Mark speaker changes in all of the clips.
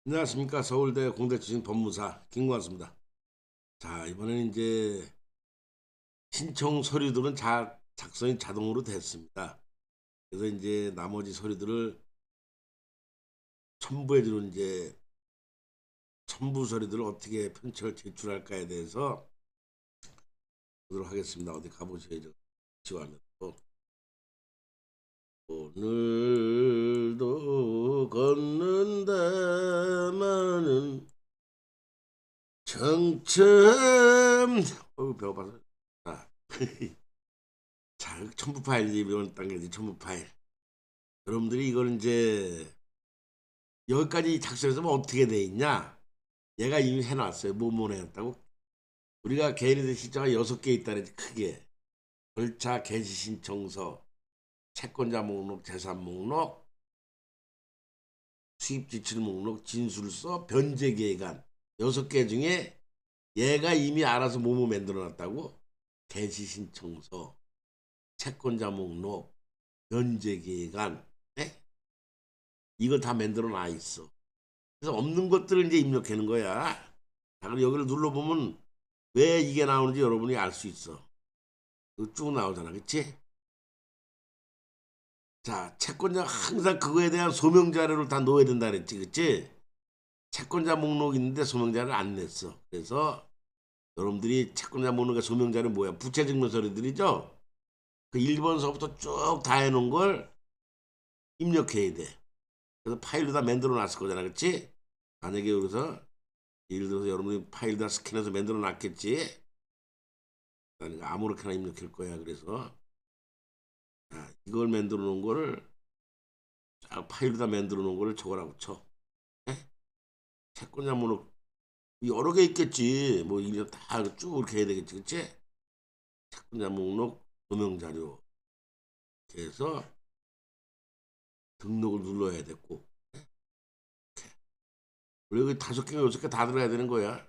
Speaker 1: 안녕하십니까. 서울대 공대 출신 법무사 김구환수입니다. 자, 이번에는 이제 신청 서류들은 작성이 자동으로 됐습니다. 그래서 이제 나머지 서류들을 첨부해주는 이제 첨부 서류들을 어떻게 편철 제출할까에 대해서 보도록 하겠습니다. 어디 가보셔야죠. 지화면 또 오늘도 걷는다마는 정점 배고파서 자, 자, 첨부 파일 이번 단계지. 첨부 파일. 여러분들이 이걸 이제 여기까지 작성해서 뭐 어떻게 돼 있냐? 얘가 이미 해놨어요. 뭐뭐 해놨다고? 우리가 개인의 신청가 6개 있다는지 크게 절차 개시 신청서, 채권자 목록, 재산 목록, 수입 지출 목록, 진술서, 변제 계획안 6개 중에 얘가 이미 알아서 뭐뭐 만들어놨다고? 개시 신청서, 채권자 목록, 변제 계획안, 네? 이걸 다 만들어 놔 있어. 그래서 없는 것들을 이제 입력하는 거야. 자, 그럼 여기를 눌러보면 왜 이게 나오는지 여러분이 알 수 있어. 이거 쭉 나오잖아. 그치? 자, 채권자 항상 그거에 대한 소명 자료를 다 넣어야 된다 그랬지. 그치? 채권자 목록 있는데 소명 자료를 안 냈어. 그래서 여러분들이 채권자 목록의 소명 자료 뭐야? 부채 증명 서류들이죠? 그 1번서부터 쭉 다 해놓은 걸 입력해야 돼. 그래서 파일로 다 만들어 놨을 거잖아. 그치? 만약에 여기서 예를 들어서 여러분이 파일 다 스캔해서 만들어 놨겠지? 그러니까 아무렇게나 입력할 거야. 그래서 자, 이걸 만들어 놓은 거를 파일로다 만들어 놓은 거를 저거라고 쳐. 예? 채권자 목록 여러 개 있겠지. 뭐 이게 다쭉 이렇게 해야 되겠지. 그치? 채권자 목록 소명 자료. 이렇게 해서 등록을 눌러야 됐고. 그리고 5개, 6개 다 들어야 되는 거야.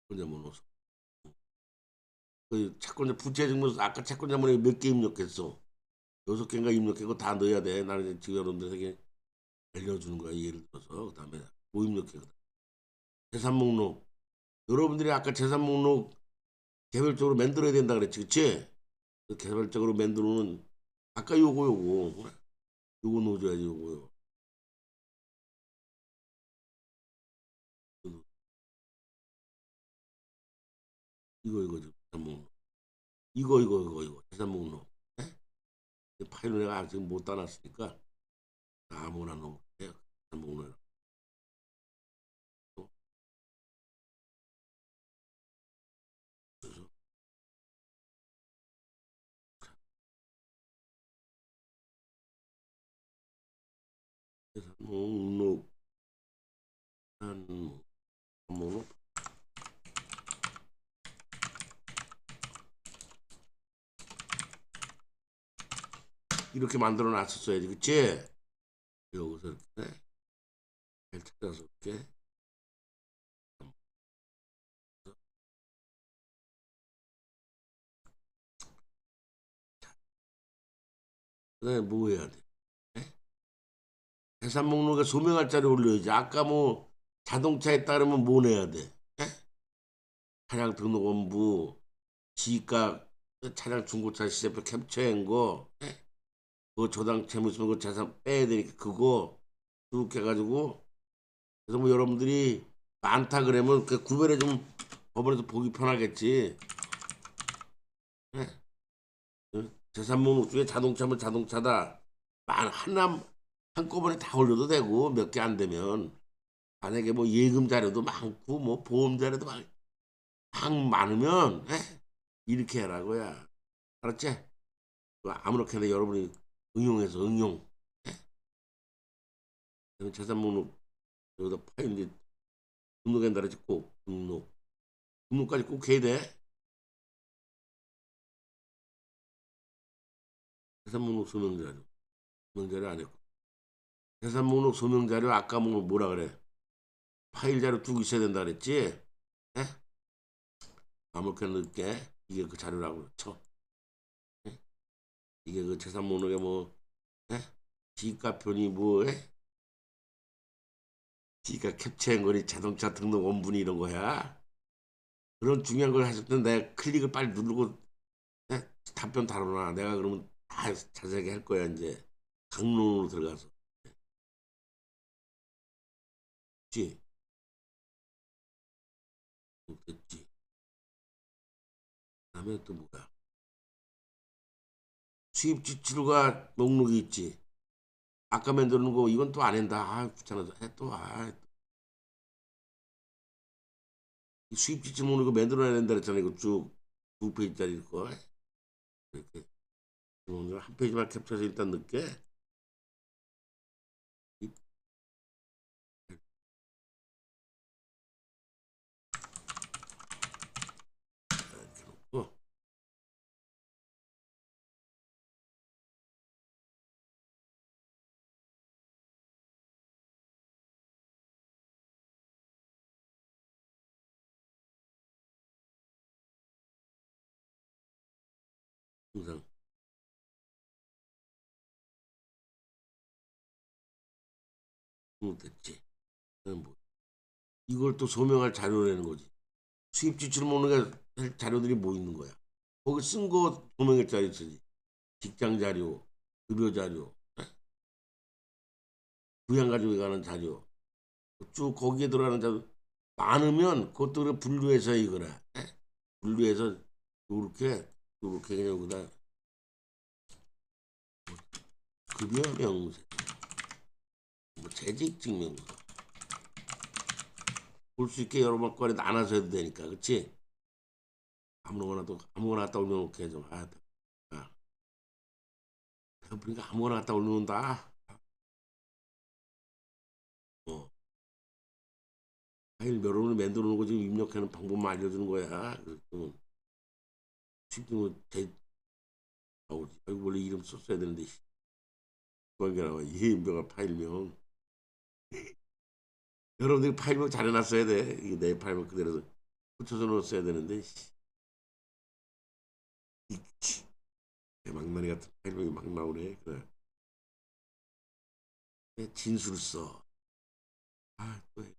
Speaker 1: 채권자 목록. 그 채권자 부채 증명서 아까 채권자 목록에 몇 개 입력했어? 6개인가 입력하고 다 넣어야 돼. 나는 지금 여러분들에게 알려주는 거야. 예를 들어서. 그다음에 뭐 입력해. 재산 목록. 여러분들이 아까 재산 목록 개별적으로 만들어야 된다 그랬지, 그치? 그 개별적으로 만들어놓은 아까 요거 넣어줘야지. 요거요. 이거 재산 목록. 이거 재산 목록. 네? 이 파일을 내가 아직 못 따놨으니까 아무거나 넣으면 돼요. 재산 목록. 그래서 재산 목록 한 목록 이렇게 만들어 놨었어야지, 그치? 여기서 이렇게 잘 찾아서 이렇게 그다음에 뭐 해야 돼? 네? 재산 목록에 소명할 자료 올려야지. 아까 뭐 자동차에 따르면 뭐 내야 돼? 예? 차량 등록원부, 지가 차량 중고차 시세표 캡처한 거, 예? 그 조당 채무 있으면 그 재산 빼야 되니까 그거 쭉 해가지고 그래서 뭐 여러분들이 많다 그러면 그 구별해 좀 법원에서 보기 편하겠지. 예? 재산 목록 중에 자동차면 자동차다. 하나 한꺼번에 다 올려도 되고 몇 개 안 되면 만약에 뭐 예금 자료도 많고 뭐 보험 자료도 많으면 이렇게 하라고야. 알았지? 그 아무렇게나 여러분이 응용해서 응용. 재산 목록 여기다 파일 이제 등록한다 그랬지. 꼭 등록까지 꼭 해야 돼. 재산 목록 소명 자료. 소명 자료 안 했고. 재산 목록 소명 자료 아까 뭐라 그래? 파일 자료 쭉 있어야 된다 그랬지? 에? 아무렇게나 넣을게. 이게 그 자료라고 쳐. 에? 이게 그 재산 목록에 뭐 에? 지가편이 뭐해? 지가 캡처한 거니 자동차 등록 원본이 이런 거야? 그런 중요한 걸 하실 때 내가 클릭을 빨리 누르고 답변 다루나. 내가 그러면 다 자세하게 할 거야 이제. 강론으로 들어가서. 그치? 됐지. 그다음에 또 뭐야? 수입 지출과 목록이 있지. 아까 만들어 놓은 거 이건 또 안 한다. 아, 귀찮아서 해 또. 아, 수입 지출 목록 이거 만들어야 된다 그랬잖아. 이거 쭉 두 페이지짜리 거. 이렇게 오늘 한 페이지만 캡처해서 일단 넣게. 이렇게 놓고 항상 됐지. 뭐 이걸 또 소명할 자료라는 거지. 수입 지출 목록에 할 자료들이 뭐 있는 거야? 거기 쓴 거 소명할 자료 있지. 직장 자료, 급여 자료, 부양 가족에 관한 자료. 쭉 거기에 들어가는 자료 많으면 그것들을 분류해서 이거라. 분류해서 요렇게 그냥 여기다 급여 명세, 뭐 재직 증명서 볼 수 있게 여러 번거리 나눠서 해도 되니까, 그렇지? 아무거나 갖다 올려놓게 좀. 아, 그러니까 아무거나 갖다 올려놓는다. 어, 파일 여러분을 만들어 놓고 지금 입력하는 방법만 알려주는 거야. 그래서 지금 제 나오지. 아이고, 원래 이름 썼어야 되는데 그게 나와. 이인병아 파일명. 여러분들이 파일명 잘 해놨어야 돼. 이게 내 파일명 그대로 붙여서 넣었어야 되는데. 막나니 같은 파일명이 막 나오네. 그래. 진술서. 아, 또 해.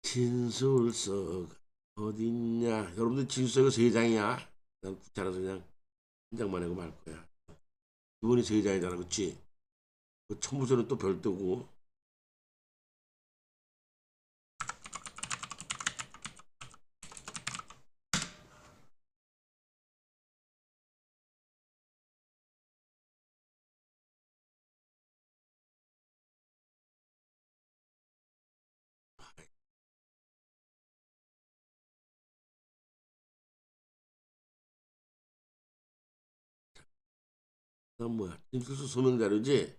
Speaker 1: 진술서 어딨냐? 여러분들 진술서가 세 장이야. 난 귀찮아서 그냥 한 장만 하고 말 거야. 이번이 세 장이잖아, 그치? 그 첨부서는 또 별도고. 그다음 뭐야? 진술서 소명 자료지?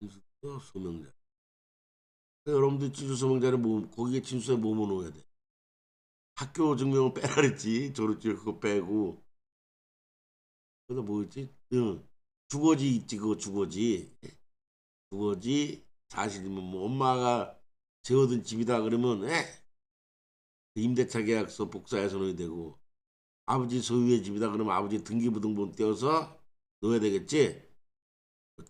Speaker 1: 진술서 소명 자료. 여러분들 진술서 소명 자료 뭐 거기에 진술서에 뭐뭐 넣어야 돼? 학교 증명을 빼라 그랬지. 졸업증 그거 빼고. 그다 뭐였지? 응. 주거지 있지, 그거 주거지. 주거지 사실이면 뭐 엄마가 재워둔 집이다 그러면 임대차 계약서 복사해서 넣어야 되고, 아버지 소유의 집이다 그러면 아버지 등기부등본 떼어서 넣어야 되겠지.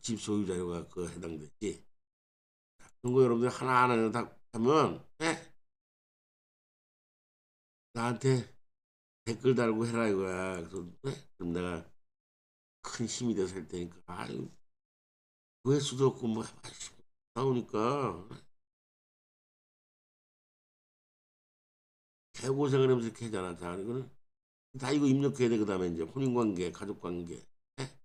Speaker 1: 집 소유 자료가 그 해당되지. 그런 거 여러분들 하나하나 다 하면 나한테 댓글 달고 해라 이거야. 그래서 그럼 내가 큰 힘이 돼서 할 테니까. 아유, 왜 수도 없고 뭐 나오니까 개고생을 하면서 이렇게 하잖아. 자, 이거는 다 이거 입력해야 돼. 그다음에 이제 혼인관계, 가족관계. 에?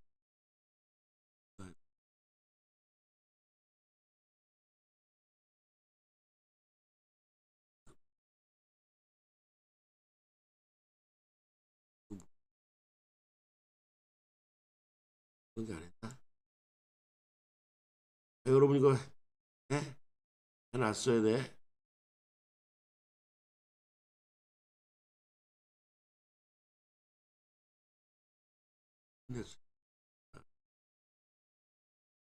Speaker 1: 그런 게 안 했다. 여러분 이거 해? 해놨어야 돼. 근데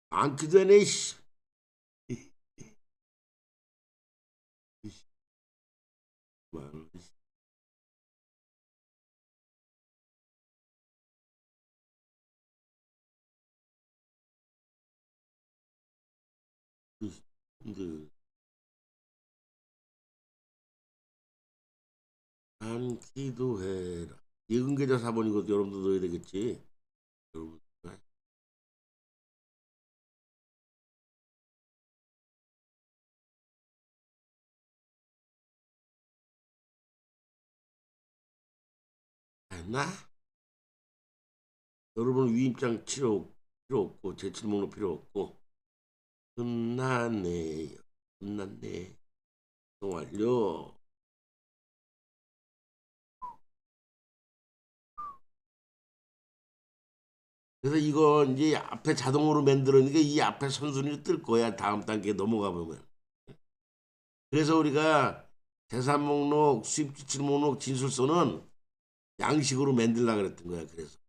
Speaker 1: 안기 전에 씨. 뭐, 그, 난 기도해라. 예금계좌 4번인 것도 여러분도 넣어야 되겠지. 여러분. 나 여러분 위임장 필요 없고 제출 목록 필요 없고 끝났네요. 끝났네. 완료. 그래서 이거 이제 앞에 자동으로 만들어니까 이 앞에 선순위 뜰 거야. 다음 단계 넘어가 보면. 그래서 우리가 재산 목록, 수입 지출 목록, 진술서는 양식으로 만들라 그랬던 거야. 그래서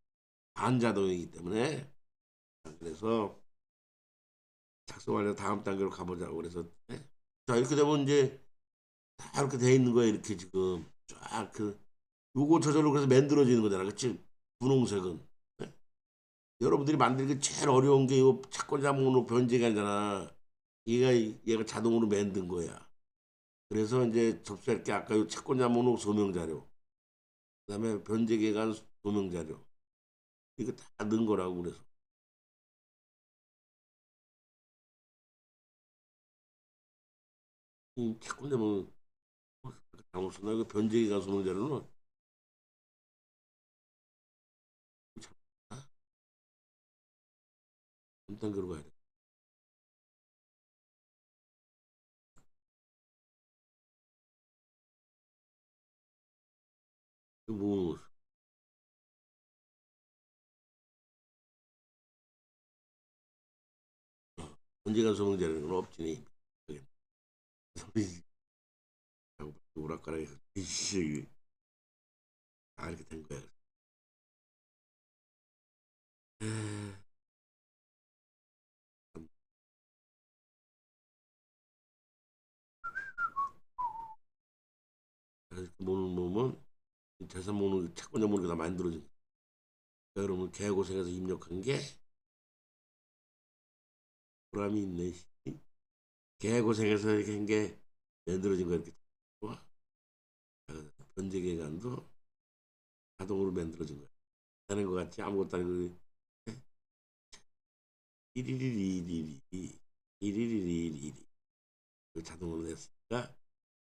Speaker 1: 반자동이기 때문에. 그래서 작성 완료 다음 단계로 가보자고 그래서 네? 자 이렇게 되면 이제 다 이렇게 돼 있는 거야. 이렇게 지금 쫙 그 요거 저절로 그래서 만들어지는 거잖아. 그치? 분홍색은. 네? 여러분들이 만들기 제일 어려운 게 요 채권자 목록 변제가 아니잖아. 얘가 자동으로 만든 거야. 그래서 이제 접수할 게 아까 요 채권자 목록 소명 자료, 그다음에 변제 기간 소명 자료 이거 다 넣은 거라고 그래서 이 채권자 목록 잘못 썼나 그 변제 기간 소명 자료는 한 단계로 가야 돼. 뭐 변제 기간 소명 자료는 없지. 오락가락해서 이씨 다 이렇게 된 거야. 그래서 모는 놈은 재산 목록 채권자 목록이 다 만들어진 거야. 여러분 개고생해서 입력한 게 보람이 있네. 개고생해서 이렇게 한 게 만들어진 거 이렇게 변제 기간도 자동으로 만들어진 거야. 하는 것 같지 아무것도 아니고 이리리리리리 이리리리리리 자동으로 됐으니까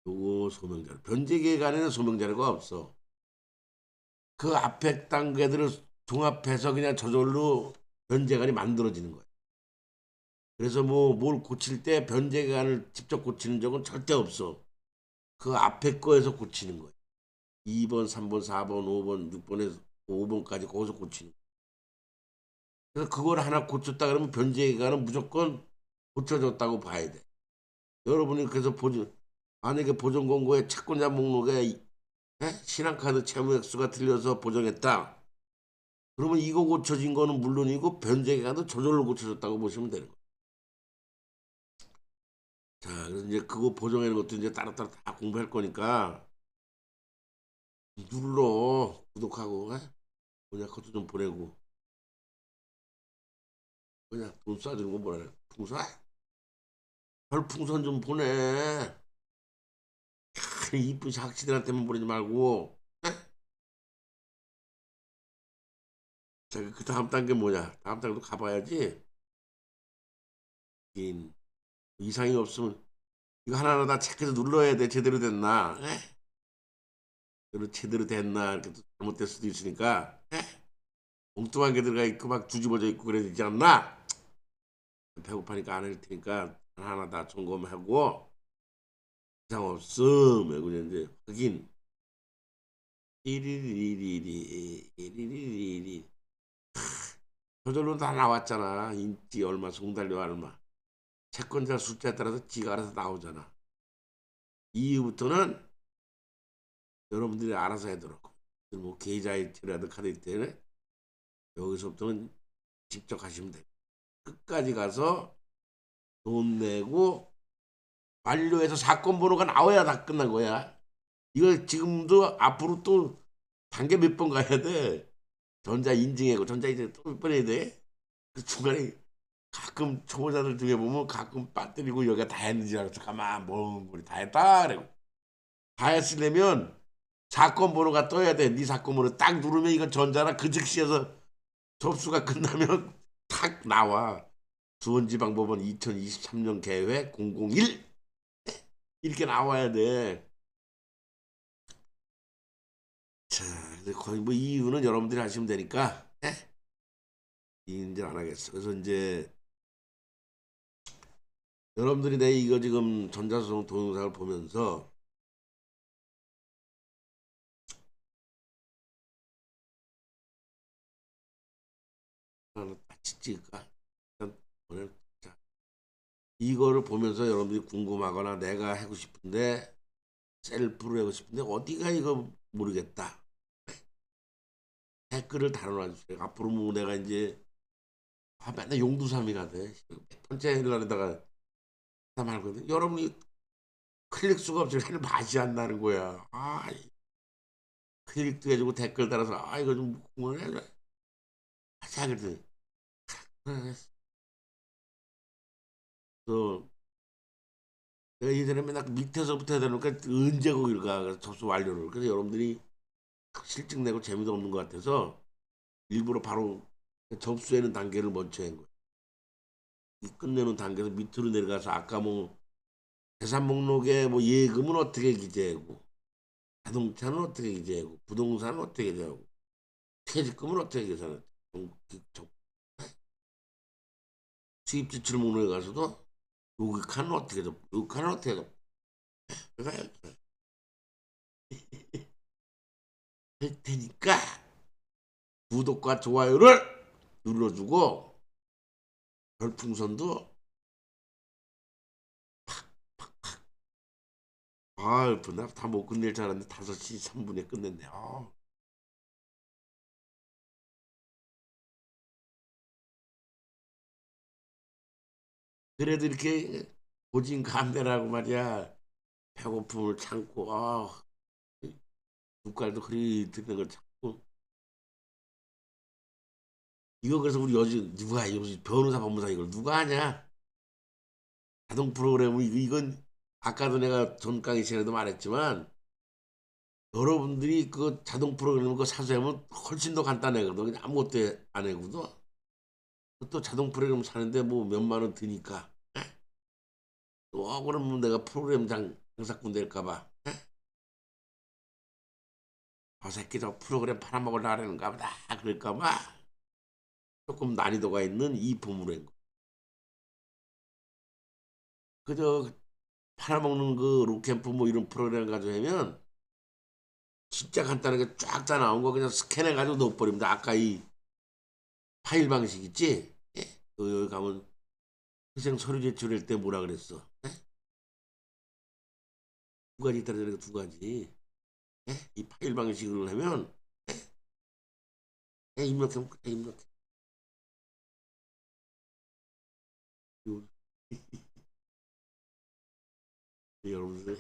Speaker 1: 요거 소명자료 변제 기간에는 소명자료가 없어. 그 앞에 단계들을 종합해서 그냥 저절로 변제관이 만들어지는 거야. 그래서 뭐 뭘 고칠 때 변제관을 직접 고치는 적은 절대 없어. 그 앞에 거에서 고치는 거야. 2번, 3번, 4번, 5번, 6번에서 5번까지 거기서 고치는 거야. 그래서 그걸 하나 고쳤다 그러면 변제관은 무조건 고쳐졌다고 봐야 돼. 여러분이 그래서 만약에 보존 공고에 채권자 목록에 신한카드 채무 액수가 틀려서 보정했다. 그러면 이거 고쳐진 거는 물론이고 변제기간도 저절로 고쳐졌다고 보시면 되는 거예요. 자, 그래서 이제 그거 보정하는 것도 이제 따로따로 다 공부할 거니까 눌러 구독하고 뭐냐 그것도 좀 보내고 그냥 돈 쏴주는 거 뭐라 그래 풍선? 별풍선 좀 보내. 이쁜 샥치들한테만 보내지 말고. 자, 그 다음 단계 뭐냐? 다음 단계도 가봐야지. 이상이 없으면 이거 하나하나 다 체크해서 눌러야 돼. 제대로 됐나? 제대로 됐나? 이렇게 또 잘못될 수도 있으니까 엉뚱한 게 들어가 있고 막 뒤집어져 있고 그래야 되지 않나? 배고파니까 안 할 테니까 하나 다 점검하고 이상 없음 하고 이제 확인. 이리리리리리리리리 저절로 다 나왔잖아. 인지 얼마, 송달료 얼마. 채권자 숫자에 따라서 지가 알아서 나오잖아. 이후부터는 여러분들이 알아서 하도록. 뭐 계좌 이체라든 카드 이체는 여기서부터는 직접 하시면 돼요. 끝까지 가서 돈 내고 완료해서 사건 번호가 나와야 다 끝난 거야. 이거 지금도 앞으로 또 단계 몇 번 가야 돼. 전자 인증하고 전자 인증 또 몇 번 해야 돼. 그 중간에 가끔 초보자들 중에 보면 가끔 빠뜨리고 여기가 다 했는지 알았어. 가만 먼 거리 다 했다 그래고 다 했으려면 사건 번호가 떠야 돼. 네 사건 번호 딱 누르면 이건 전자라 그 즉시에서 접수가 끝나면 탁 나와. 수원지방법원 2023년 계획 001 이렇게 나와야 돼. 자, 거의 뭐 이유는 여러분들이 하시면 되니까 이제 안 하겠어. 그래서 이제 여러분들이 내 이거 지금 전자수송 동영상을 보면서 하나 같이 찍을까? 일단 오늘 자, 이거를 보면서 여러분들이 궁금하거나 내가 하고 싶은데 셀프로 하고 싶은데 어디가 이거 모르겠다. 댓글을 달아놔 주세요. 앞으로 뭐 내가 이제 맨날 용두삼이가 돼. 몇 번째 날에다가 다 말거든. 여러분이 클릭 수가 없으면 맛이 안 나는 거야. 클릭도 해주고 댓글 달아서 이거 좀 궁금해. 하지 하거든. 또 내가 예전에 맨날 밑에서부터 해야 되니까 언제 거기를 가. 그래서 접수 완료를. 그래서 여러분들이 실증 내고 재미도 없는 것 같아서 일부러 바로 접수하는 단계를 먼저 한 거야. 이 끝내는 단계에서 밑으로 내려가서 아까 뭐 재산 목록에 뭐 예금은 어떻게 기재하고 자동차는 어떻게 기재하고 부동산은 어떻게 기재하고 퇴직금은 어떻게 계산해. 수입 지출 목록에 가서도 요격하는 어떻게 돼? 요격하는 어떻게 돼? 그래서 할 테니까 구독과 좋아요를 눌러주고 별풍선도 나다못 끝낼 줄 알았는데 5시 3분에 끝냈네. 그래도 이렇게 고진 감내라고 말이야. 배고픔을 참고 눈깔도 그리 듣는 걸 참고 이거 그래서 우리 요즘 누가 요즘 변호사 법무사 이걸 누가 하냐. 자동 프로그램을 이건 아까도 내가 전 강의 시간에도 말했지만 여러분들이 그 자동 프로그램 그 사수하면 훨씬 더 간단하거든. 그냥 아무것도 안 해거든. 또 자동 프로그램 사는데 뭐 몇만 원 드니까 또 그러면 내가 프로그램 장사꾼 될까 봐. 저 새끼 저 프로그램 팔아먹으려고 하는가 보다 그럴까 봐 조금 난이도가 있는 이 부분을 그저 팔아먹는 그 로캠프 뭐 이런 프로그램 가지고 하면 진짜 간단하게 쫙 다 나온 거 그냥 스캔해가지고 넣어버립니다. 아까 이 파일 방식 있지? 예? 여기 가면 희생 서류 제출할 때 뭐라 그랬어? 예? 두 가지 있다는 두 가지. 예? 이 파일 방식을 하면 입력하면 그냥 입력해. 여러분들